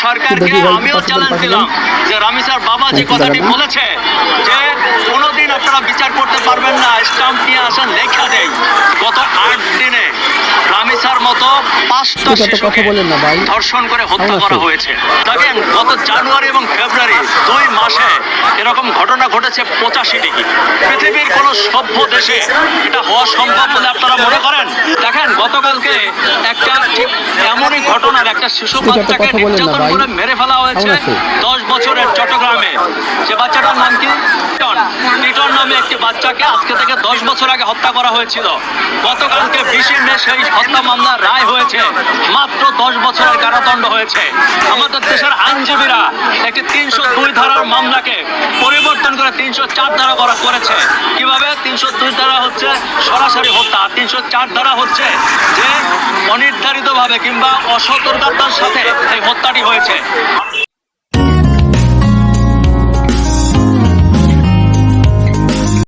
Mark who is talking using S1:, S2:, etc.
S1: সরকারকে আমিও চ্যালেঞ্জ দিলাম যে রামিসার বাবা যে কথাটি বলেছে যে কোনোদিন আপনারা বিচার করতে পারবেন না, স্টাম্প নিয়ে আসেন লেখা দেয়। গত 8 দিনে রামিসার মতো 5টা শিশুকে ধর্ষণ করে হত্যা করা হয়েছে। দেখেন গত জানুয়ারি এবং ফেব্রুয়ারি 2 মাসে এরকম ঘটনা ঘটেছে 85টি। পৃথিবীর কোন সভ্য দেশে এটা হওয়া সম্ভব বলে আপনারা মনে করেন? দেখেন গতকালকে একটা ঠিক এমনই ঘটনার একটা শিশু বাচ্চাকে নির্যাতন করে মেরে ফেলা হয়েছে 10 বছরের চট্টগ্রামে। সে বাচ্চাটার নাম কি? টিটন নামে একটি বাচ্চাকে আজকে থেকে 10 বছর আগে হত্যা করা হয়েছিল। গতকালকে 20 মে সেই হত্যা মামলার রায় হয়েছে, মাত্র 10 বছরের কারাদণ্ড হয়েছে। আমাদের দেশের আইনজীবীরা একটি 302 ধারার মামলাকে পরিবর্তন করে 304 ধারা করেছে। কিভাবে? 302 ধারা হচ্ছে সরাসরি হত্যা, 304 ধারা হচ্ছে যে অনির্ধারিতভাবে কিংবা অসতর্কতার সাথে এই হত্যাটি হয়েছে।